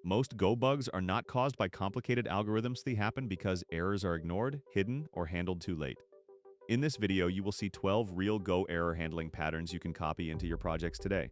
Most Go bugs are not caused by complicated algorithms. They happen because errors are ignored, hidden, or handled too late. In this video, you will see 12 real Go error handling patterns you can copy into your projects today.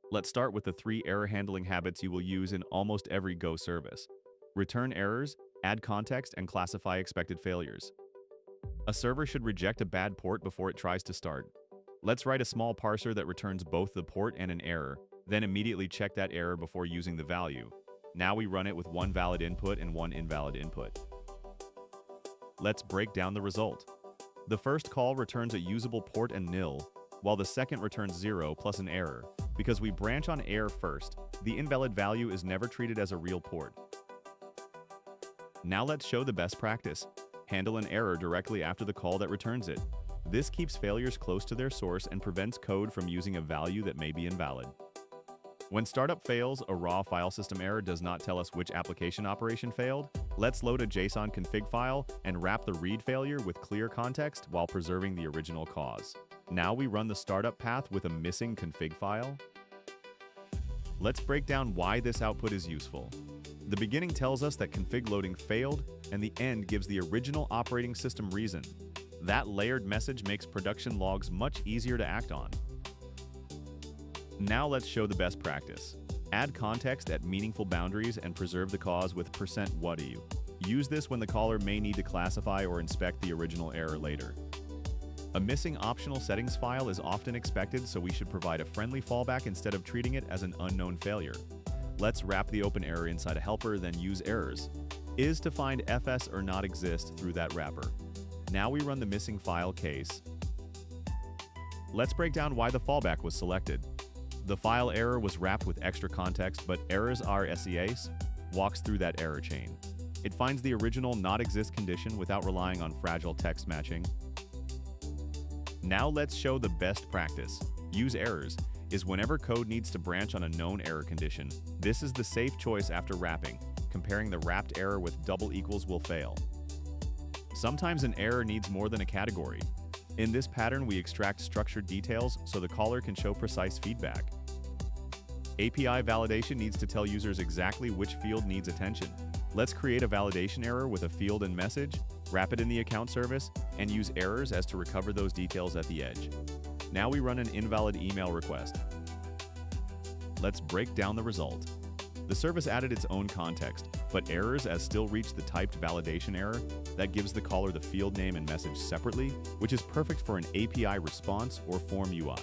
Let's start with the 3 error handling habits you will use in almost every Go service. Return errors, add context, and classify expected failures. A server should reject a bad port before it tries to start. Let's write a small parser that returns both the port and an error, then immediately check that error before using the value. Now we run it with one valid input and one invalid input. Let's break down the result. The first call returns a usable port and nil, while the second returns 0 plus an error. Because we branch on error first, the invalid value is never treated as a real port. Now let's show the best practice. Handle an error directly after the call that returns it. This keeps failures close to their source and prevents code from using a value that may be invalid. When startup fails, a raw file system error does not tell us which application operation failed. Let's load a JSON config file and wrap the read failure with clear context while preserving the original cause. Now we run the startup path with a missing config file. Let's break down why this output is useful. The beginning tells us that config loading failed, and the end gives the original operating system reason. That layered message makes production logs much easier to act on. Now let's show the best practice. Add context at meaningful boundaries and preserve the cause with %whatiyu. Use this when the caller may need to classify or inspect the original error later. A missing optional settings file is often expected, so we should provide a friendly fallback instead of treating it as an unknown failure. Let's wrap the open error inside a helper, then use errors.Is to find fs or not exist through that wrapper. Now we run the missing file case. Let's break down why the fallback was selected. The file error was wrapped with extra context, but errors.S walks through that error chain. It finds the original not exist condition without relying on fragile text matching. Now let's show the best practice. Use errors.Is whenever code needs to branch on a known error condition. This is the safe choice after wrapping. Comparing the wrapped error with double equals will fail. Sometimes an error needs more than a category. In this pattern, we extract structured details so the caller can show precise feedback. API validation needs to tell users exactly which field needs attention. Let's create a validation error with a field and message, wrap it in the account service, and use errors.As to recover those details at the edge. Now we run an invalid email request. Let's break down the result. The service added its own context, but errors.As still reach the typed validation error that gives the caller the field name and message separately, which is perfect for an API response or form UI.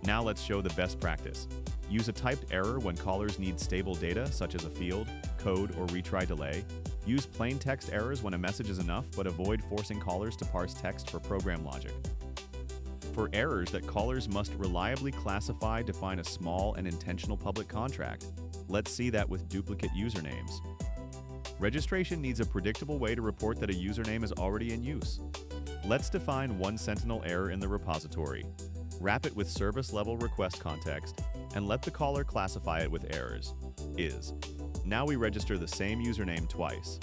Now let's show the best practice. Use a typed error when callers need stable data, such as a field, code, or retry delay. Use plain text errors when a message is enough, but avoid forcing callers to parse text for program logic. For errors that callers must reliably classify, define a small and intentional public contract. Let's see that with duplicate usernames. Registration needs a predictable way to report that a username is already in use. Let's define one sentinel error in the repository. Wrap it with service-level request context, and let the caller classify it with errors.Is. Now we register the same username twice.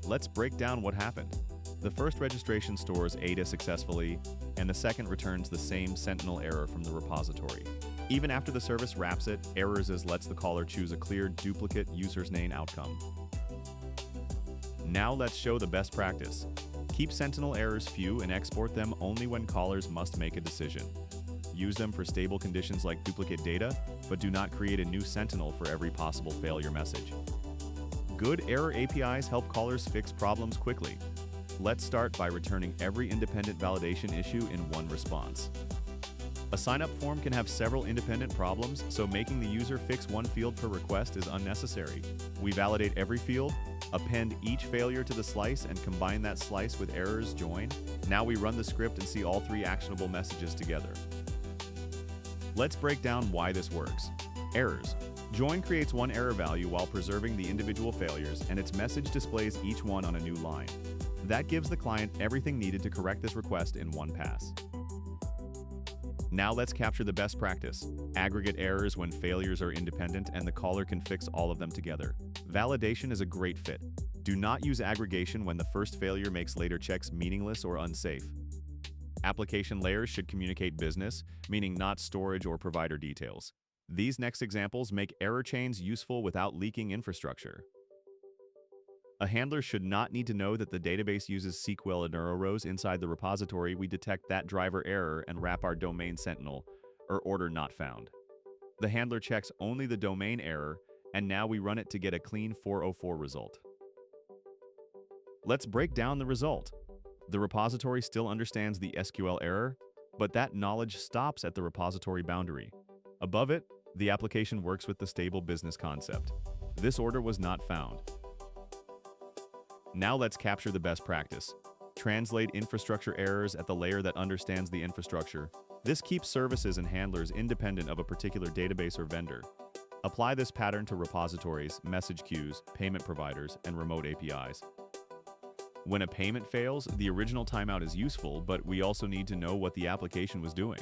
Let's break down what happened. The first registration stores ADA successfully, and the second returns the same sentinel error from the repository. Even after the service wraps it, errors.As lets the caller choose a clear duplicate user's name outcome. Now let's show the best practice. Keep sentinel errors few and export them only when callers must make a decision. Use them for stable conditions like duplicate data, but do not create a new sentinel for every possible failure message. Good error APIs help callers fix problems quickly. Let's start by returning every independent validation issue in one response. A sign-up form can have several independent problems, so making the user fix one field per request is unnecessary. We validate every field, append each failure to the slice, and combine that slice with errors.Join. Now we run the script and see all 3 actionable messages together. Let's break down why this works. Errors.Join creates one error value while preserving the individual failures, and its message displays each one on a new line. That gives the client everything needed to correct this request in one pass. Now let's capture the best practice. Aggregate errors when failures are independent and the caller can fix all of them together. Validation is a great fit. Do not use aggregation when the first failure makes later checks meaningless or unsafe. Application layers should communicate business, meaning not storage or provider details. These next examples make error chains useful without leaking infrastructure. A handler should not need to know that the database uses SQL and rows inside the repository. We detect that driver error and wrap our domain sentinel, or order not found. The handler checks only the domain error, and now we run it to get a clean 404 result. Let's break down the result. The repository still understands the SQL error, but that knowledge stops at the repository boundary. Above it, the application works with the stable business concept. This order was not found. Now let's capture the best practice. Translate infrastructure errors at the layer that understands the infrastructure. This keeps services and handlers independent of a particular database or vendor. Apply this pattern to repositories, message queues, payment providers, and remote APIs. When a payment fails, the original timeout is useful, but we also need to know what the application was doing.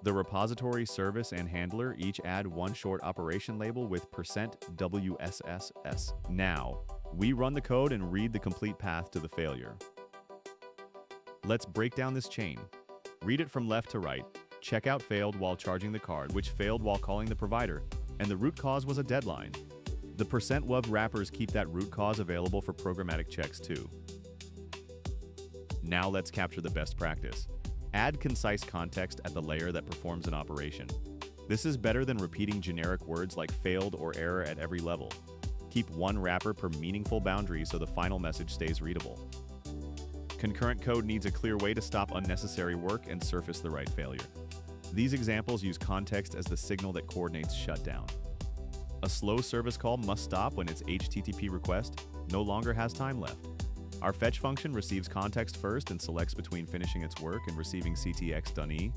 The repository, service, and handler each add one short operation label with %WSSS. Now, we run the code and read the complete path to the failure. Let's break down this chain. Read it from left to right. Checkout failed while charging the card, which failed while calling the provider, and the root cause was a deadline. The %WOV wrappers keep that root cause available for programmatic checks too. Now let's capture the best practice. Add concise context at the layer that performs an operation. This is better than repeating generic words like failed or error at every level. Keep one wrapper per meaningful boundary so the final message stays readable. Concurrent code needs a clear way to stop unnecessary work and surface the right failure. These examples use context as the signal that coordinates shutdown. A slow service call must stop when its HTTP request no longer has time left. Our fetch function receives context first and selects between finishing its work and receiving CTX.Is.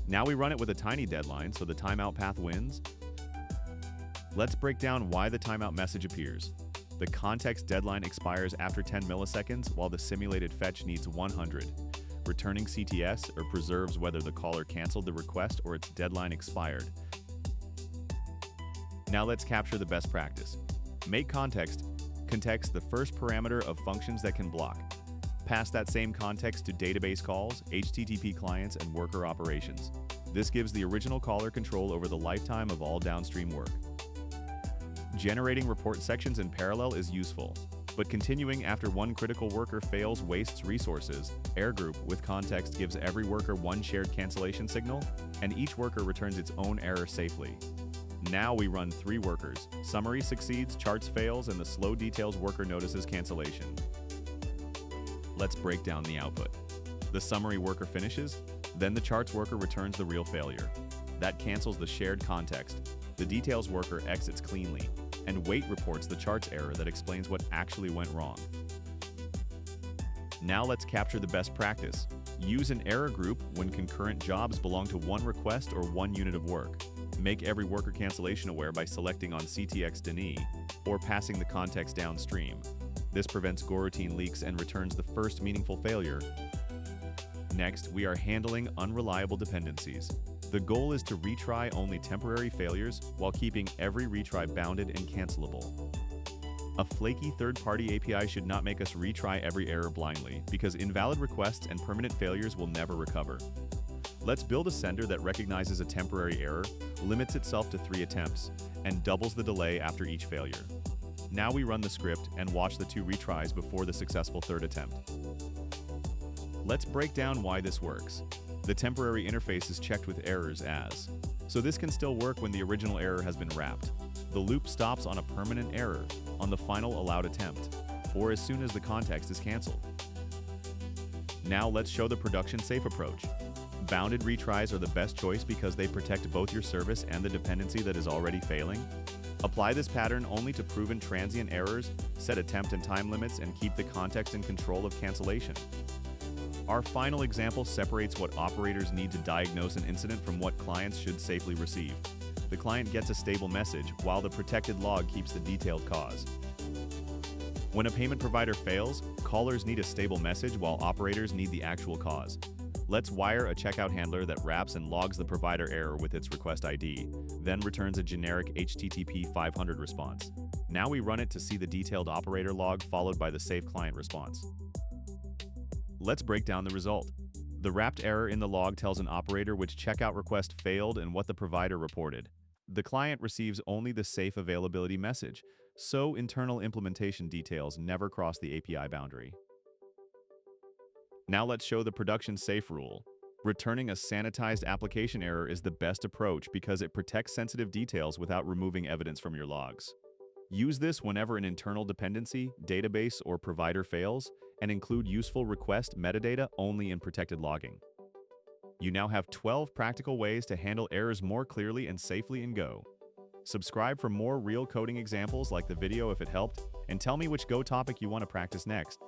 Now we run it with a tiny deadline so the timeout path wins. Let's break down why the timeout message appears. The context deadline expires after 10 milliseconds while the simulated fetch needs 100. Returning CTS or preserves whether the caller canceled the request or its deadline expired. Now let's capture the best practice. Make context the first parameter of functions that can block. Pass that same context to database calls, HTTP clients, and worker operations. This gives the original caller control over the lifetime of all downstream work. Generating report sections in parallel is useful, but continuing after one critical worker fails wastes resources. Error group with context gives every worker one shared cancellation signal, and each worker returns its own error safely. Now we run 3 workers. Summary succeeds, charts fails, and the slow details worker notices cancellation. Let's break down the output. The summary worker finishes, then the charts worker returns the real failure. That cancels the shared context. The details worker exits cleanly, and wait reports the charts error that explains what actually went wrong. Now let's capture the best practice. Use an error group when concurrent jobs belong to one request or one unit of work. Make every worker cancellation aware by selecting on CTX.Is or passing the context downstream. This prevents coroutine leaks and returns the first meaningful failure. Next, we are handling unreliable dependencies. The goal is to retry only temporary failures while keeping every retry bounded and cancelable. A flaky third-party API should not make us retry every error blindly, because invalid requests and permanent failures will never recover. Let's build a sender that recognizes a temporary error, limits itself to 3 attempts, and doubles the delay after each failure. Now we run the script and watch the 2 retries before the successful 3rd attempt. Let's break down why this works. The temporary interface is checked with errors.As, so this can still work when the original error has been wrapped. The loop stops on a permanent error, on the final allowed attempt, or as soon as the context is canceled. Now let's show the production-safe approach. Bounded retries are the best choice because they protect both your service and the dependency that is already failing. Apply this pattern only to proven transient errors, set attempt and time limits, and keep the context in control of cancellation. Our final example separates what operators need to diagnose an incident from what clients should safely receive. The client gets a stable message, while the protected log keeps the detailed cause. When a payment provider fails, callers need a stable message while operators need the actual cause. Let's wire a checkout handler that wraps and logs the provider error with its request ID, then returns a generic HTTP 500 response. Now we run it to see the detailed operator log followed by the safe client response. Let's break down the result. The wrapped error in the log tells an operator which checkout request failed and what the provider reported. The client receives only the safe availability message, so internal implementation details never cross the API boundary. Now let's show the production safe rule. Returning a sanitized application error is the best approach because it protects sensitive details without removing evidence from your logs. Use this whenever an internal dependency, database, or provider fails, and include useful request metadata only in protected logging. You now have 12 practical ways to handle errors more clearly and safely in Go. Subscribe for more real coding examples like the video if it helped, and tell me which Go topic you want to practice next.